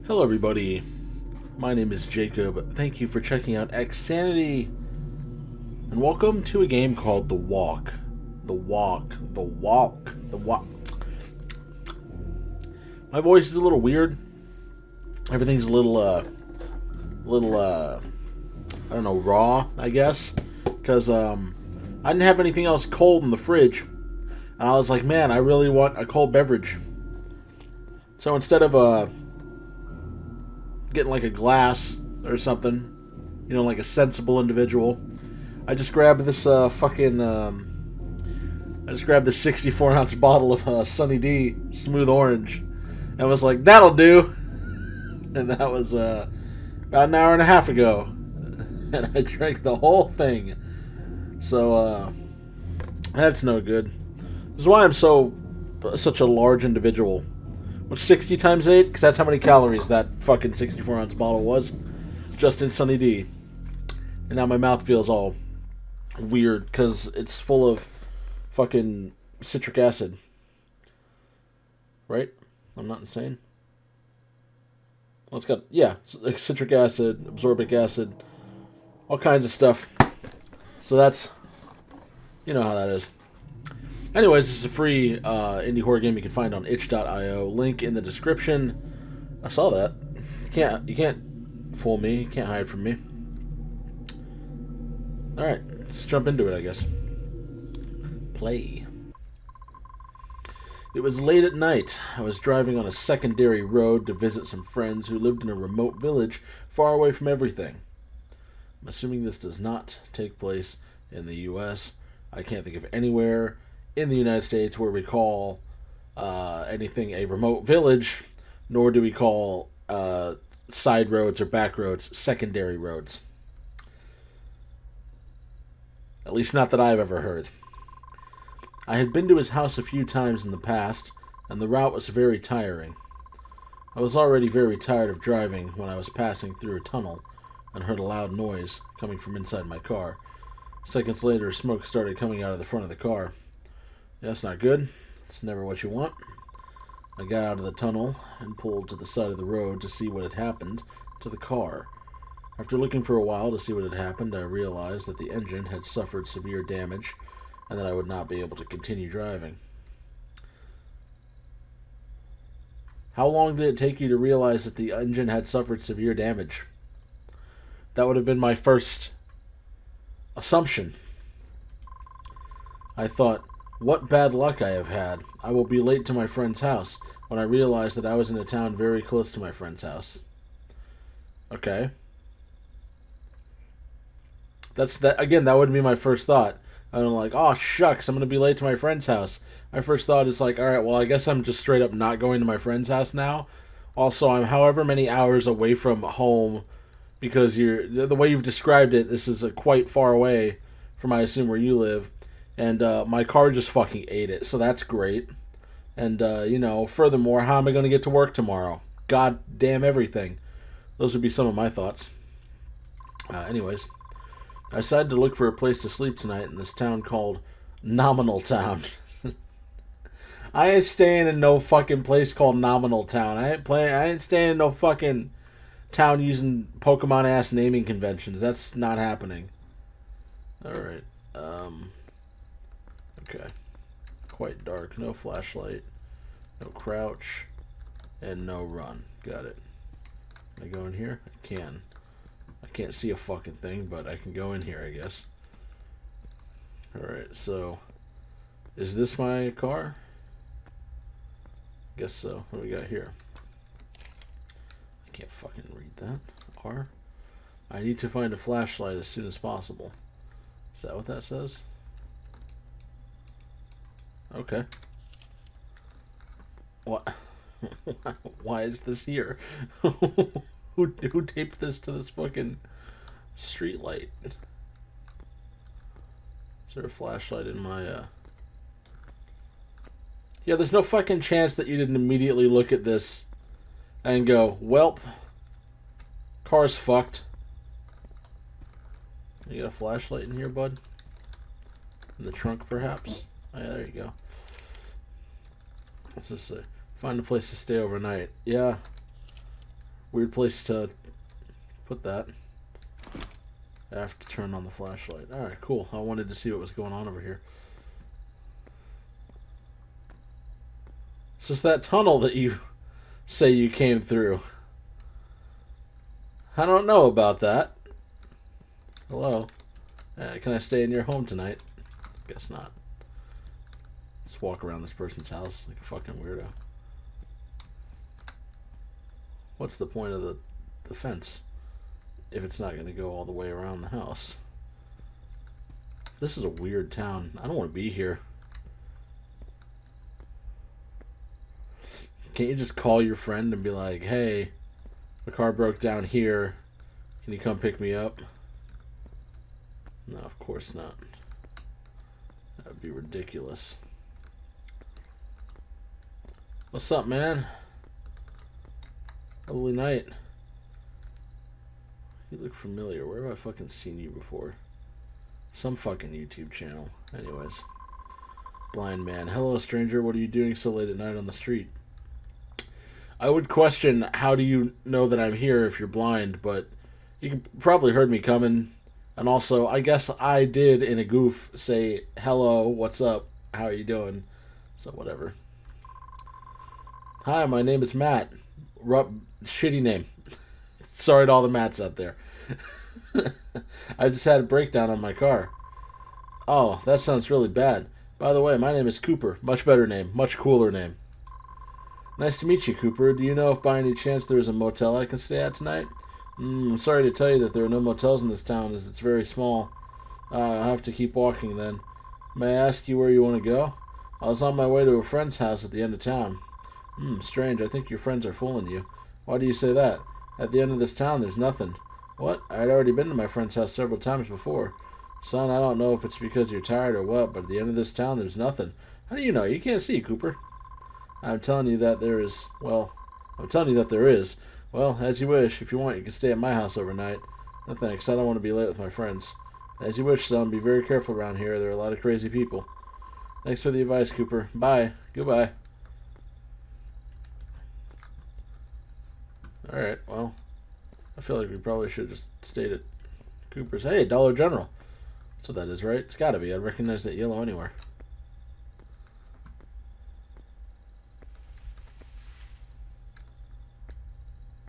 Hello everybody, my name is Jacob. Thank you for checking out XSanity, and welcome to a game called The Walk. The Walk. My voice is a little weird. Everything's a little, I don't know, raw, I guess. Because, I didn't have anything else cold in the fridge. And I was like, man, I really want a cold beverage. So instead of, getting like a glass or something, you know, like a sensible individual, I just grabbed this I just grabbed this 64-ounce bottle of Sunny D Smooth Orange and was like, that'll do. And that was about an hour and a half ago, and I drank the whole thing. So that's no good. This is why I'm such a large individual. With 60 times 8, because that's how many calories that fucking 64-ounce bottle was, just in Sunny D. And now my mouth feels all weird, because it's full of fucking citric acid. Right? I'm not insane? Well, it's got, yeah, citric acid, absorbic acid, all kinds of stuff. So that's, you know how that is. Anyways, this is a free indie horror game you can find on itch.io. Link in the description. I saw that. You can't fool me. You can't hide from me. Alright, let's jump into it, I guess. Play. It was late at night. I was driving on a secondary road to visit some friends who lived in a remote village far away from everything. I'm assuming this does not take place in the U.S. I can't think of anywhere in the United States where we call anything a remote village, nor do we call side roads or back roads secondary roads. At least not that I've ever heard. I had been to his house a few times in the past, and the route was very tiring. I was already very tired of driving when I was passing through a tunnel and heard a loud noise coming from inside my car. Seconds later, smoke started coming out of the front of the car. That's not good. It's never what you want. I got out of the tunnel and pulled to the side of the road to see what had happened to the car. After looking for a while to see what had happened, I realized that the engine had suffered severe damage and that I would not be able to continue driving. How long did it take you to realize that the engine had suffered severe damage? That would have been my first assumption. I thought, what bad luck I have had. I will be late to my friend's house, when I realized that I was in a town very close to my friend's house. Okay. That wouldn't be my first thought. I'm like, oh shucks, I'm going to be late to my friend's house. My first thought is like, alright, well I guess I'm just straight up not going to my friend's house now. Also, I'm however many hours away from home, because the way you've described it, this is quite far away from, I assume, where you live. And my car just fucking ate it, so that's great. And, furthermore, how am I going to get to work tomorrow? God damn everything. Those would be some of my thoughts. Anyways, I decided to look for a place to sleep tonight in this town called Nominal Town. I ain't staying in no fucking place called Nominal Town. I ain't staying in no fucking town using Pokemon-ass naming conventions. That's not happening. Alright, okay. Quite dark. No flashlight. No crouch. And no run. Got it. Can I go in here? I can. I can't see a fucking thing, but I can go in here, I guess. Alright, so is this my car? Guess so. What do we got here? I can't fucking read that. R. I need to find a flashlight as soon as possible. Is that what that says? Okay. What? Why is this here? Who taped this to this fucking street light? Is there a flashlight in my, Yeah, there's no fucking chance that you didn't immediately look at this and go, welp, car's fucked. You got a flashlight in here, bud? In the trunk, perhaps? Oh, yeah, there you go. What's this say? Find a place to stay overnight. Yeah. Weird place to put that. I have to turn on the flashlight. Alright, cool. I wanted to see what was going on over here. It's just that tunnel that you say you came through. I don't know about that. Hello? Can I stay in your home tonight? Guess not. Just walk around this person's house like a fucking weirdo. What's the point of the fence if it's not going to go all the way around the house? This is a weird town. I don't want to be here. Can't you just call your friend and be like, hey, my car broke down here. Can you come pick me up? No, of course not. That would be ridiculous. What's up, man? Lovely night. You look familiar. Where have I fucking seen you before? Some fucking YouTube channel. Anyways. Blind man. Hello, stranger. What are you doing so late at night on the street? I would question, how do you know that I'm here if you're blind, but you probably heard me coming. And also, I guess I did, in a goof, say, hello, what's up, how are you doing? So, whatever. Hi, my name is Matt. Shitty name. Sorry to all the Matts out there. I just had a breakdown on my car. Oh, that sounds really bad. By the way, my name is Cooper. Much better name. Much cooler name. Nice to meet you, Cooper. Do you know if by any chance there is a motel I can stay at tonight? I'm sorry to tell you that there are no motels in this town, as it's very small. I'll have to keep walking then. May I ask you where you want to go? I was on my way to a friend's house at the end of town. Strange. I think your friends are fooling you. Why do you say that? At the end of this town, there's nothing. What? I'd already been to my friend's house several times before. Son, I don't know if it's because you're tired or what, but at the end of this town, there's nothing. How do you know? You can't see, Cooper. I'm telling you that there is. Well, as you wish. If you want, you can stay at my house overnight. No thanks. I don't want to be late with my friends. As you wish, son. Be very careful around here. There are a lot of crazy people. Thanks for the advice, Cooper. Bye. Goodbye. Alright, well, I feel like we probably should have just stayed at Cooper's. Hey, Dollar General. That's what that is, right? It's gotta be. I'd recognize that yellow anywhere.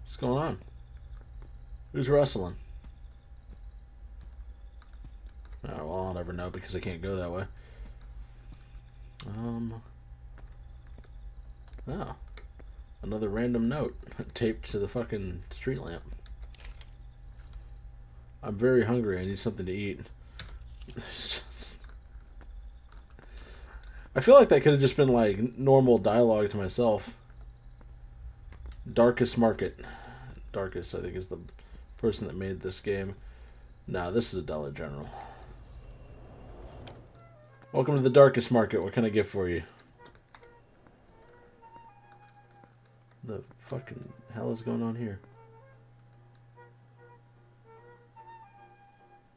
What's going on? Who's wrestling? Oh, well, I'll never know because I can't go that way. Oh. Another random note taped to the fucking street lamp. I'm very hungry. I need something to eat. I feel like that could have just been like normal dialogue to myself. Darkest Market. Darkest, I think, is the person that made this game. Nah, this is a Dollar General. Welcome to the Darkest Market. What can I get for you? The fucking hell is going on here?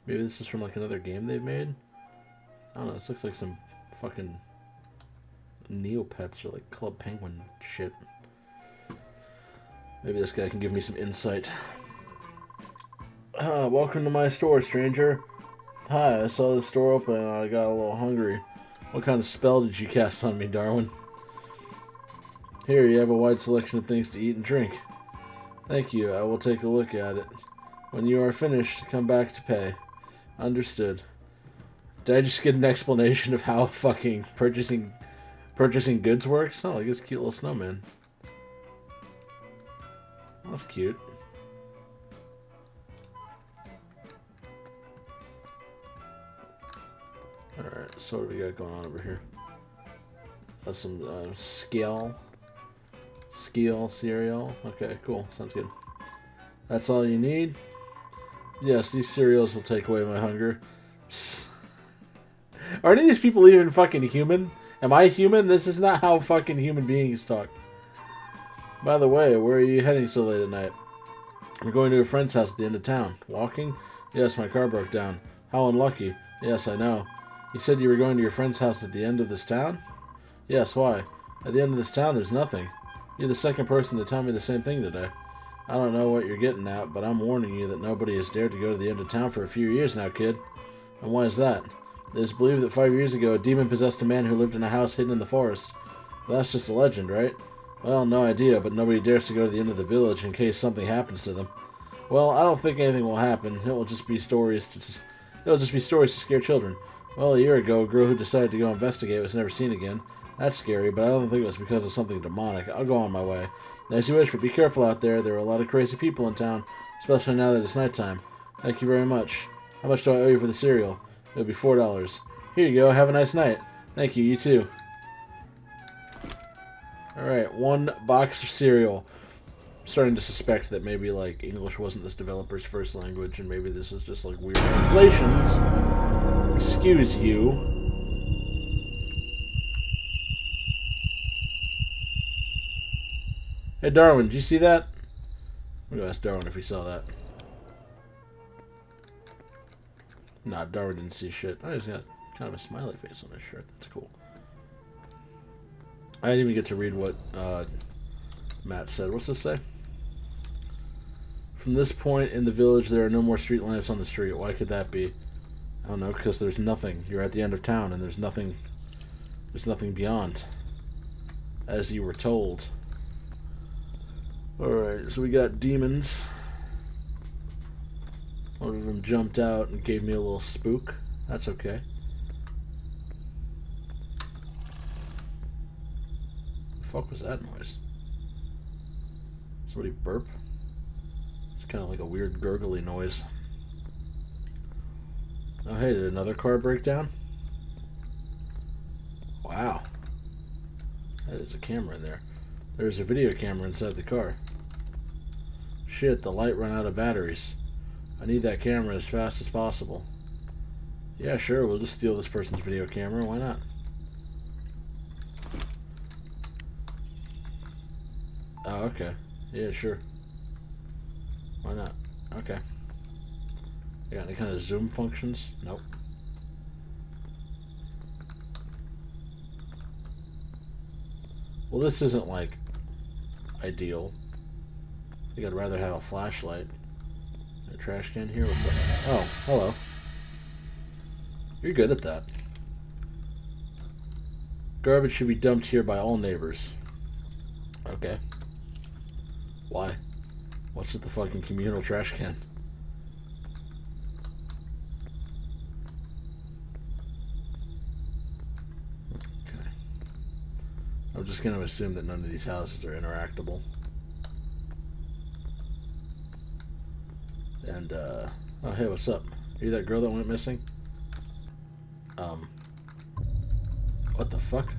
Maybe this is from like another game they've made? I don't know, this looks like some fucking Neopets or like Club Penguin shit. Maybe this guy can give me some insight. Welcome to my store, stranger. Hi, I saw the store open and I got a little hungry. What kind of spell did you cast on me, Darwin? Here, you have a wide selection of things to eat and drink. Thank you, I will take a look at it. When you are finished, come back to pay. Understood. Did I just get an explanation of how fucking purchasing goods works? Oh, like this cute little snowman. That's cute. Alright, so what do we got going on over here? That's some scale cereal. Okay, cool. Sounds good. That's all you need? Yes, these cereals will take away my hunger. Are any of these people even fucking human? Am I human? This is not how fucking human beings talk. By the way, where are you heading so late at night? I'm going to a friend's house at the end of town. Walking? Yes, my car broke down. How unlucky. Yes, I know. You said you were going to your friend's house at the end of this town? Yes, why? At the end of this town, there's nothing. You're the second person to tell me the same thing today. I don't know what you're getting at, but I'm warning you that nobody has dared to go to the end of town for a few years now, kid. And why is that? It is believed that 5 years ago, a demon possessed a man who lived in a house hidden in the forest. But that's just a legend, right? Well, no idea, but nobody dares to go to the end of the village in case something happens to them. Well, I don't think anything will happen. It will just be stories to scare children. Well, a year ago, a girl who decided to go investigate was never seen again. That's scary, but I don't think it was because of something demonic. I'll go on my way. As you wish, but be careful out there. There are a lot of crazy people in town, especially now that it's nighttime. Thank you very much. How much do I owe you for the cereal? It'll be $4. Here you go. Have a nice night. Thank you. You too. Alright, 1 box of cereal. I'm starting to suspect that maybe, like, English wasn't this developer's first language, and maybe this is just, like, weird translations. Excuse you. Hey, Darwin, did you see that? I'm gonna ask Darwin if he saw that. Nah, Darwin didn't see shit. Oh, he's got kind of a smiley face on his shirt. That's cool. I didn't even get to read what Matt said. What's this say? From this point in the village, there are no more street lamps on the street. Why could that be? I don't know, because there's nothing. You're at the end of town, and there's nothing beyond, as you were told. Alright, so we got demons. One of them jumped out and gave me a little spook. That's okay. The fuck was that noise? Somebody burp? It's kind of like a weird gurgly noise. Oh hey, did another car break down? Wow. There's a camera in there. There's a video camera inside the car. Shit, the light ran out of batteries. I need that camera as fast as possible. Yeah, sure, we'll just steal this person's video camera. Why not? Oh, okay. Yeah, sure. Why not? Okay. You got any kind of zoom functions? Nope. Well, this isn't, like, ideal. I think I'd rather have a flashlight. A trash can here? What's up? Oh, hello. You're good at that. Garbage should be dumped here by all neighbors. Okay. Why? What's with the fucking communal trash can? Okay. I'm just going to assume that none of these houses are interactable. And, oh, hey, what's up? Are you that girl that went missing? What the fuck?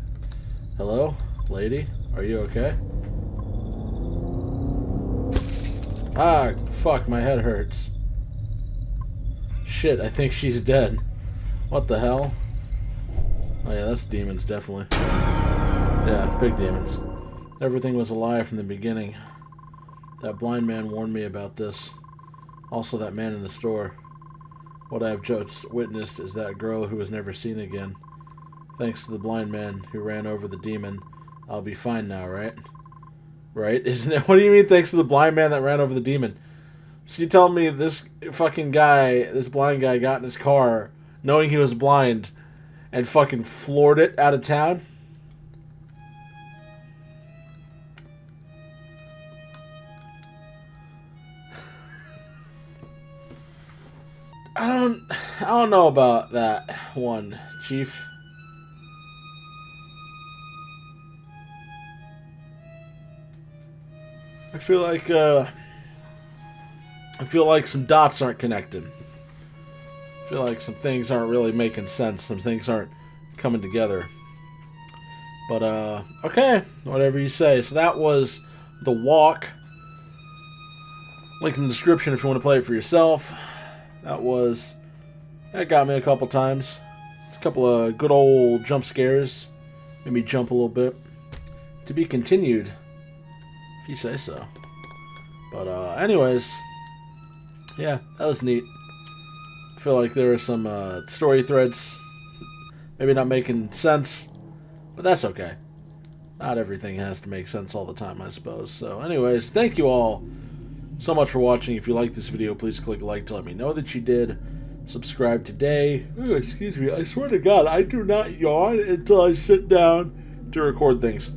Hello? Lady? Are you okay? Ah, fuck, my head hurts. Shit, I think she's dead. What the hell? Oh yeah, that's demons, definitely. Yeah, big demons. Everything was a lie from the beginning. That blind man warned me about this. Also that man in the store. What I have just witnessed is that girl who was never seen again. Thanks to the blind man who ran over the demon, I'll be fine now, right? Right? Isn't it? What do you mean thanks to the blind man that ran over the demon? So you telling me this fucking guy, this blind guy got in his car knowing he was blind and fucking floored it out of town? I don't know about that one, Chief. I feel like some dots aren't connected. I feel like some things aren't really making sense. Some things aren't coming together. But okay, whatever you say. So that was The Walk. Link in the description if you want to play it for yourself. That got me a couple times. A couple of good old jump scares. Made me jump a little bit. To be continued, if you say so. But anyways, yeah, that was neat. I feel like there are some story threads maybe not making sense, but that's okay. Not everything has to make sense all the time, I suppose. So anyways, thank you all so much for watching. If you like this video, please click like to let me know that you did. Subscribe today. Ooh, excuse me. I swear to God, I do not yawn until I sit down to record things.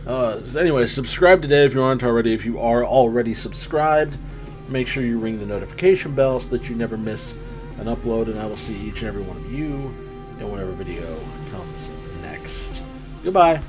Anyway, subscribe today if you aren't already. If you are already subscribed, make sure you ring the notification bell so that you never miss an upload, and I will see each and every one of you in whatever video comes next. Goodbye.